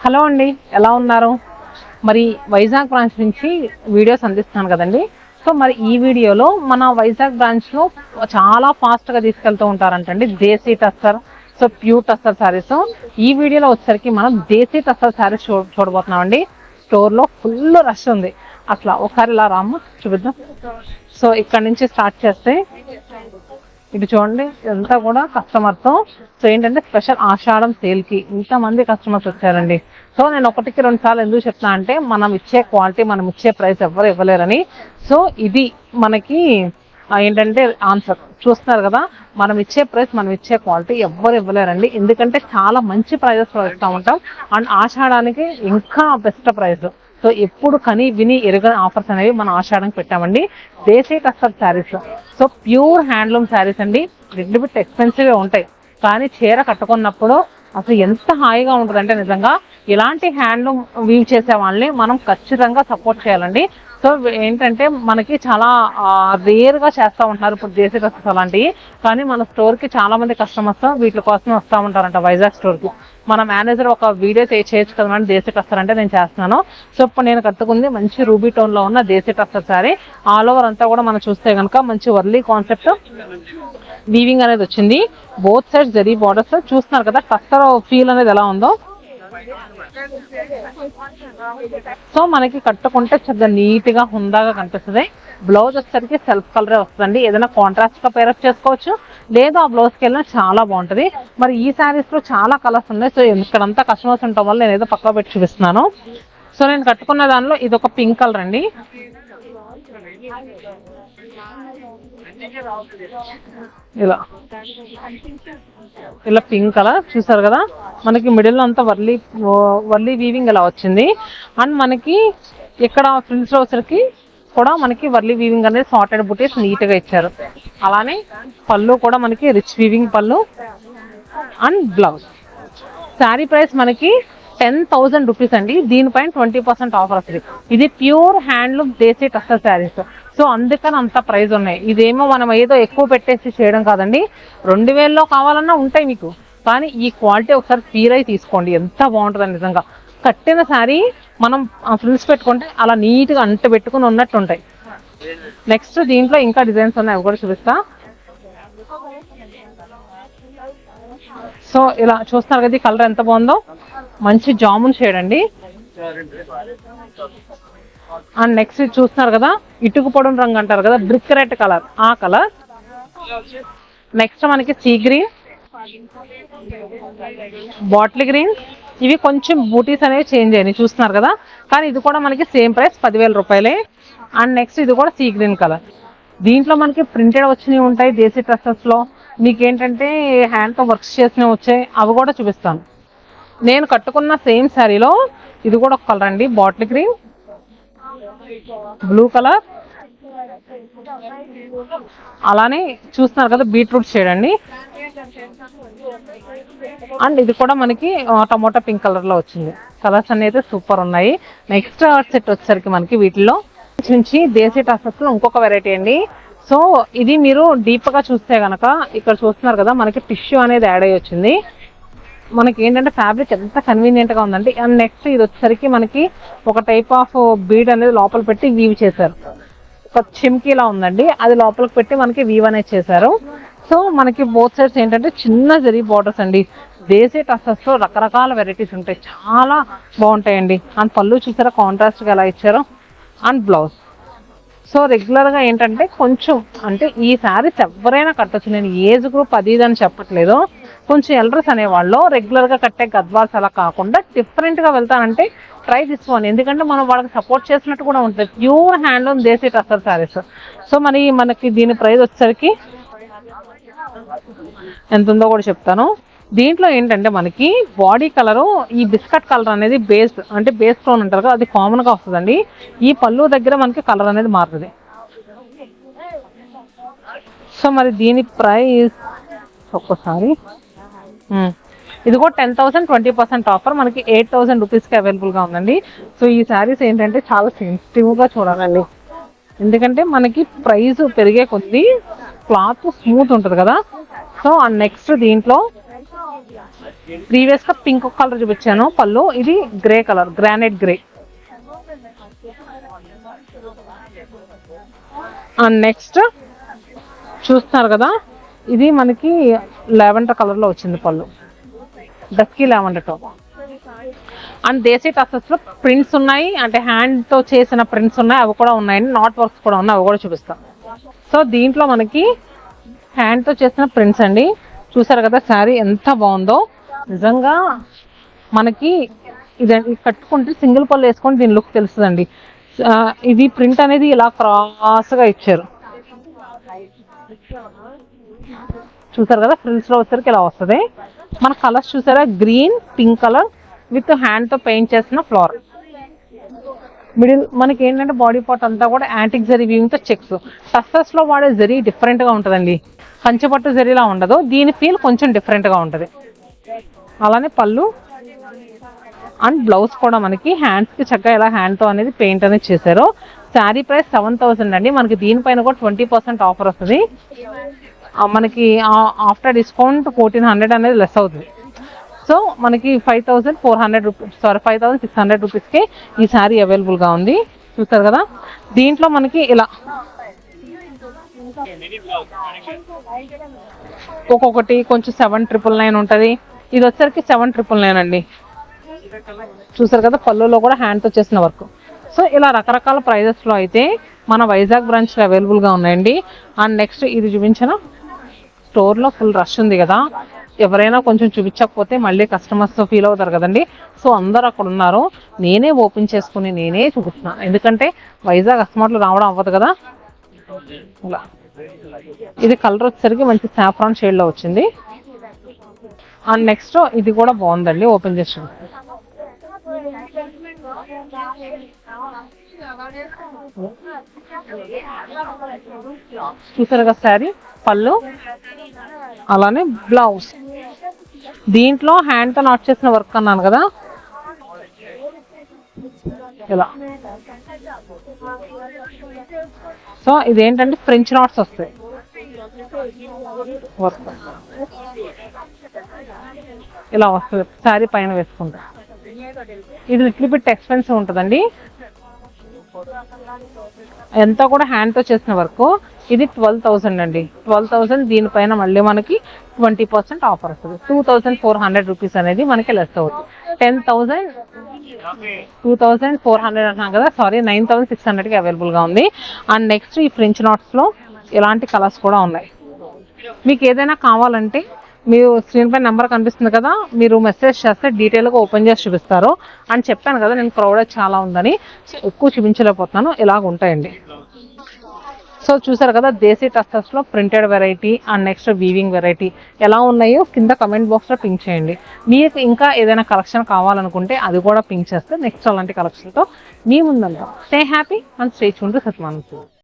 Hello అండి, ఎలా ఉన్నారు? మరి వైజాగ్ బ్రాంచ్ నుంచి వీడియోస్ అందిస్తున్నాను కదండి. సో మరి ఈ వీడియోలో మన వైజాగ్ బ్రాంచ్లో చాలా ఫాస్ట్గా తీసుకెళ్తూ ఉంటారంటండి దేశీ టస్సర్. So pure tussar saris. ఈ వీడియోలో వచ్చేసరికి మనం దేశీ టస్సర్ శారీస్ చూడబోతున్నామండి. స్టోర్లో ఫుల్ రష్ ఉంది. అట్లా ఒకసారి ఇలా రామ్మ చూపిద్దాం. సో ఇక్కడ నుంచి స్టార్ట్ చేస్తే ఇటు చూడండి, ఇదంతా కూడా కస్టమర్తో. సో ఏంటంటే స్పెషల్ ఆషాఢం సేల్కి ఇంతమంది కస్టమర్స్ వచ్చారండి. సో నేను ఒకటికి రెండు సార్లు ఎందుకు చెప్తున్నా అంటే మనం ఇచ్చే క్వాలిటీ, మనం ఇచ్చే ప్రైస్ ఎవరు ఇవ్వలేరని. సో ఇది మనకి ఏంటంటే ఆన్సర్. చూస్తున్నారు కదా, మనం ఇచ్చే ప్రైస్, మనం ఇచ్చే క్వాలిటీ ఎవ్వరు ఇవ్వలేరండి. ఎందుకంటే చాలా మంచి ప్రైజెస్లో ఇస్తూ ఉంటాం. అండ్ ఆషాఢానికి ఇంకా బెస్ట్ ప్రైస్. సో ఎప్పుడు కని విని ఎరుగని ఆఫర్స్ అనేవి మనం ఆషాఢంకి పెట్టామండి. Desi tussar saris. So pure handloom saris అండి. లిటిల్ బిట్ ఎక్స్పెన్సివ్గా ఉంటాయి, కానీ చీర కట్టుకున్నప్పుడు అసలు ఎంత హాయిగా ఉంటుందంటే నిజంగా ఇలాంటి హ్యాండ్లూమ్ వీవ్ చేసే వాళ్ళని మనం ఖచ్చితంగా సపోర్ట్ చేయాలండి. సో ఏంటంటే మనకి చాలా రేర్గా చేస్తూ ఉంటున్నారు ఇప్పుడు దేశీ టస్సర్స్ అలాంటివి. కానీ మన స్టోర్కి చాలా మంది కస్టమర్స్ వీటి కోసం వస్తూ ఉంటారంట వైజాగ్ స్టోర్కి. మన మేనేజర్ ఒక వీడియో చేయొచ్చు కదా మేడం దేశీ టస్సర్ అంటే, నేను చేస్తున్నాను. సో ఇప్పుడు నేను కట్టుకుంది మంచి రూబీ టోన్లో ఉన్న దేశీ టస్సర్ శారీ. ఆల్ ఓవర్ అంతా కూడా మనం చూస్తే కనుక మంచి వర్లీ కాన్సెప్ట్ వీవింగ్ అనేది వచ్చింది. Both sides zari borders. చూస్తున్నారు కదా టస్సర్ ఫీల్ అనేది ఎలా ఉందో. సో మనకి కట్టుకుంటే చక్కగా నీట్గా హుందాగా కనిపిస్తుంది. బ్లౌజ్ వచ్చేసరికి సెల్ఫ్ కలరే వస్తుందండి. ఏదైనా కాంట్రాస్ట్ గా పేరప్ చేసుకోవచ్చు, లేదు ఆ బ్లౌజ్కి వెళ్ళినా చాలా బాగుంటుంది. మరి ఈ శారీస్ లో చాలా కలర్స్ ఉన్నాయి. సో ఇక్కడంతా కస్టమర్స్ ఉండటం వల్ల నేను ఏదో పక్క పెట్టి చూపిస్తున్నాను. సో నేను కట్టుకున్న దానిలో ఇది ఒక పింక్ కలర్ అండి. ఇలా పింక్ కలర్ చూసారు కదా, మనకి మిడిల్ అంతా వర్లీ వీవింగ్ ఇలా వచ్చింది. అండ్ మనకి ఇక్కడ ఫ్రిల్స్ లో వచ్చరికి కూడా మనకి వర్లీ వీవింగ్ అనేది సార్టెడ్ బుటీస్ నీట్ గా ఇచ్చారు. అలానే పళ్ళు కూడా మనకి రిచ్ వీవింగ్ పళ్ళు. And blouse. శారీ ప్రైస్ మనకి 10,000 రూపీస్ అండి. దీనిపైన 20% ఆఫర్ వస్తుంది. ఇది pure handloom desi tussar saris. So అందుకని అంత ప్రైస్ ఉన్నాయి. ఇదేమో మనం ఏదో ఎక్కువ పెట్టేసి చేయడం కాదండి. 2000లో కావాలన్నా ఉంటాయి మీకు, కానీ ఈ క్వాలిటీ ఒకసారి ఫీల్ అయి తీసుకోండి. ఎంత బాగుంటుందండి నిజంగా. కట్టిన శారీ మనం ఫ్రిల్స్ పెట్టుకుంటే అలా నీట్గా అంట పెట్టుకుని ఉన్నట్టు ఉంటాయి. నెక్స్ట్ దీంట్లో ఇంకా డిజైన్స్ ఉన్నాయి, అవి కూడా చూపిస్తా. సో ఇలా చూస్తున్నారు కదా, కలర్ ఎంత బాగుందో. మంచి జామున్ షేడ్ అండి. అండ్ నెక్స్ట్ చూస్తున్నారు కదా, ఇటుకు పొడవు రంగు అంటారు కదా, బ్రిక్ రెడ్ కలర్, ఆ కలర్. నెక్స్ట్ మనకి సీ గ్రీన్, బాటిల్ గ్రీన్. ఇవి కొంచెం బూటీస్ అనేవి చేంజ్ అయినాయి చూస్తున్నారు కదా, కానీ ఇది కూడా మనకి సేమ్ ప్రైస్ 10,000 రూపాయలే. అండ్ నెక్స్ట్ ఇది కూడా సీ గ్రీన్ కలర్. దీంట్లో మనకి ప్రింటెడ్ వచ్చినవి ఉంటాయి దేశీ డ్రెస్సెస్ లో. మీకు ఏంటంటే హ్యాండ్తో వర్క్స్ చేసినవి వచ్చాయి, అవి కూడా చూపిస్తాను. నేను కట్టుకున్న సేమ్ శారీలో ఇది కూడా ఒక కలర్ అండి, బాటిల్ గ్రీన్, బ్లూ కలర్. అలానే చూస్తున్నారు కదా బీట్రూట్ షేడ్ అండి. అండ్ ఇది కూడా మనకి టమోటా పింక్ కలర్ లో వచ్చింది. కలర్స్ అనేది సూపర్ ఉన్నాయి. నెక్స్ట్ సెట్ వచ్చేసరికి మనకి వీటిలో నుంచి దేశీ టస్సర్స్ లో ఇంకొక వెరైటీ అండి. సో ఇది మీరు డీప్ గా చూస్తే గనక ఇక్కడ చూస్తున్నారు కదా, మనకి టిష్యూ అనేది యాడ్ అయ్యి వచ్చింది. మనకి ఏంటంటే ఫ్యాబ్రిక్ ఎంత కన్వీనియంట్ గా ఉందండి. అండ్ నెక్స్ట్ ఇది వచ్చేసరికి మనకి ఒక టైప్ ఆఫ్ బీడ్ అనేది లోపల పెట్టి వీవ్ చేశారు. ఒక చిమ్కీలా ఉందండి, అది లోపలికి పెట్టి మనకి వీవ్ అనేది చేశారు. సో మనకి బోత్ సైడ్స్ ఏంటంటే చిన్న జరీ బార్డర్స్ అండి. దేశీ టస్సర్స్ లో రకరకాల వెరైటీస్ ఉంటాయి, చాలా బాగుంటాయండి. అండ్ పళ్ళు చూసారా కాంట్రాస్ట్ గా ఎలా ఇచ్చారు. And blouse. సో రెగ్యులర్గా ఏంటంటే కొంచెం అంటే ఈ శారీస్ ఎవరైనా కట్టచ్చు. నేను ఏజ్ గ్రూప్ అది ఇది అని చెప్పట్లేదు. కొంచెం ఎల్డర్స్ అనేవాళ్ళు రెగ్యులర్గా కట్టే గద్వాల్స్ అలా కాకుండా డిఫరెంట్గా వెళ్తానంటే ట్రై తీసుకోండి. ఎందుకంటే మనం వాళ్ళకి సపోర్ట్ చేసినట్టు కూడా ఉంటుంది. Pure handloom desi tussar saris. So మనకి దీని ప్రైస్ వచ్చేసరికి ఎంత ఉందో కూడా చెప్తాను. దీంట్లో ఏంటంటే మనకి బాడీ కలరు ఈ బిస్కట్ కలర్ అనేది బేస్ అంటే బేస్ టోన్ అంటారు కదా, అది కామన్ గా వస్తుందండి. ఈ పళ్ళు దగ్గర మనకి కలర్ అనేది మారుతుంది. సో మరి దీని ప్రైస్ ఒక్కసారి ఇది కూడా 10,000 20% ఆఫర్ మనకి 8,000 రూపీస్కి అవైలబుల్గా ఉందండి. సో ఈ శారీస్ ఏంటంటే చాలా సెన్సిటివ్గా చూడాలండి. ఎందుకంటే మనకి ప్రైస్ పెరిగే కొద్దీ క్లాత్ స్మూత్ ఉంటుంది కదా. సో నెక్స్ట్ దీంట్లో ప్రీవియస్ గా పింక్ కలర్ చూపించాను పళ్ళు, ఇది grey colour, granite grey. And next చూస్తున్నారు కదా, ఇది మనకి లావెండర్ కలర్ లో వచ్చింది పళ్ళు, డస్కీ లావెండర్ తో. అండ్ దేశీ టసెస్ లో ప్రింట్స్ ఉన్నాయి, అంటే హ్యాండ్ తో చేసిన ప్రింట్స్ ఉన్నాయి, అవి కూడా ఉన్నాయండి. నాట్ వర్క్స్ కూడా ఉన్నాయి, అవి కూడా చూపిస్తాం. సో దీంట్లో మనకి హ్యాండ్ తో చేసిన ప్రింట్స్ అండి. చూసారు కదా శారీ ఎంత బాగుందో. నిజంగా మనకి ఇది కట్టుకుంటే సింగిల్ పళ్ళు వేసుకొని దీని లుక్ తెలుస్తుందండి. ఇది ప్రింట్ అనేది ఇలా క్రాస్ గా ఇచ్చారు. చూసారు కదా, ఫ్రిల్స్ లో వచ్చరికి ఇలా వస్తుంది. మన కలర్స్ చూసారా, green, pink colour with hand తో పెయింట్ చేసిన ఫ్లవర్. మిడిల్ మనకి ఏంటంటే బాడీ పార్ట్ అంతా కూడా యాంటిక్ జరీ వీవింగ్ తో చెక్స్. టస్సర్స్ లో వాడే జరీ డిఫరెంట్ గా ఉంటుందండి, కంచిపట్టు జరీలా ఉండదు, దీని ఫీల్ కొంచెం డిఫరెంట్ గా ఉంటది. అలానే పళ్ళు అండ్ బ్లౌజ్ కూడా మనకి హ్యాండ్స్ కి చక్కగా ఇలా హ్యాండ్ తో అనేది పెయింట్ అనేది చేశారు. శారీ ప్రైస్ 7000 అండి. మనకి దీనిపైన కూడా 20% ఆఫర్ వస్తుంది. మనకి ఆఫ్టర్ డిస్కౌంట్ 1400 అనేది లెస్ అవుతుంది. సో మనకి 5400 రూపీస్, సారీ 5600 రూపీస్కి ఈ శారీ అవైలబుల్గా ఉంది. చూస్తారు కదా, దీంట్లో మనకి ఇలా ఒక్కొక్కటి కొంచెం 7999 ఉంటుంది, ఇది వచ్చరికి 7999 అండి. చూసారు కదా, పళ్ళులో కూడా హ్యాండ్తో చేసిన వర్క్. సో ఇలా రకరకాల ప్రైజెస్లో అయితే మన వైజాగ్ బ్రాంచ్లో అవైలబుల్గా ఉన్నాయండి. అండ్ నెక్స్ట్ ఇది చూపించిన స్టోర్లో ఫుల్ రష్ ఉంది కదా, ఎవరైనా కొంచెం చూపించకపోతే మళ్ళీ కస్టమర్స్ ఫీల్ అవుతారు కదండి. సో అందరు అక్కడ ఉన్నారు, నేనే ఓపెన్ చేసుకుని నేనే చూపిస్తున్నాను, ఎందుకంటే వైజాగ్ అస్మార్ట్లు రావడం అవ్వదు కదా. ఇలా ఇది కలర్ వచ్చేసరికి మంచి సాఫ్రాన్ షేడ్లో వచ్చింది. అండ్ నెక్స్ట్ ఇది కూడా బాగుందండి, ఓపెన్ చేసి చూసారు కదా శారీ పళ్ళు, అలానే బ్లౌజ్. దీంట్లో హ్యాండ్ తో నాట్ చేసిన వర్క్ అన్నాను కదా, ఇలా. సో ఇదేంటంటే ఫ్రెంచ్ నాట్స్ వస్తాయి వర్క్, ఇలా వస్తుంది శారీ పైన వేసుకుంటా. ఇది లిటిల్ బిట్ ఎక్స్పెన్సివ్ ఉంటుందండి, ఎంత కూడా హ్యాండ్ తో చేసిన వర్క్. ఇది 12,000 అండి, 12,000. దీనిపైన మళ్ళీ మనకి 20% ఆఫర్ వస్తుంది. 2400 రూపీస్ అనేది మనకి లెస్ అవుతుంది. 10,000 2400 అంటున్నాం కదా, సారీ 9600కి అవైలబుల్గా ఉంది. అండ్ నెక్స్ట్ ఈ ఫ్రెంచ్ నాట్స్లో ఇలాంటి కలర్స్ కూడా ఉన్నాయి. మీకు ఏదైనా కావాలంటే మీరు స్క్రీన్ పై నెంబర్ కనిపిస్తుంది కదా, మీరు మెసేజ్ చేస్తే డీటెయిల్గా ఓపెన్ చేసి చూపిస్తారు. అని చెప్పాను కదా, నేను క్రౌడ్ చాలా ఉందని ఎక్కువ చూపించలేకపోతున్నాను, ఇలాగ ఉంటాయండి. సో చూసారు కదా, దేశీ టస్సర్స్లో printed variety and next weaving variety ఎలా ఉన్నాయో కింద కమెంట్ బాక్స్లో పింక్ చేయండి. మీకు ఇంకా ఏదైనా కలెక్షన్ కావాలనుకుంటే అది కూడా పింక్ చేస్తే నెక్స్ట్ అలాంటి కలెక్షన్తో మీ ముందంతా. Stay happy and stay tuned to సత్యమానం.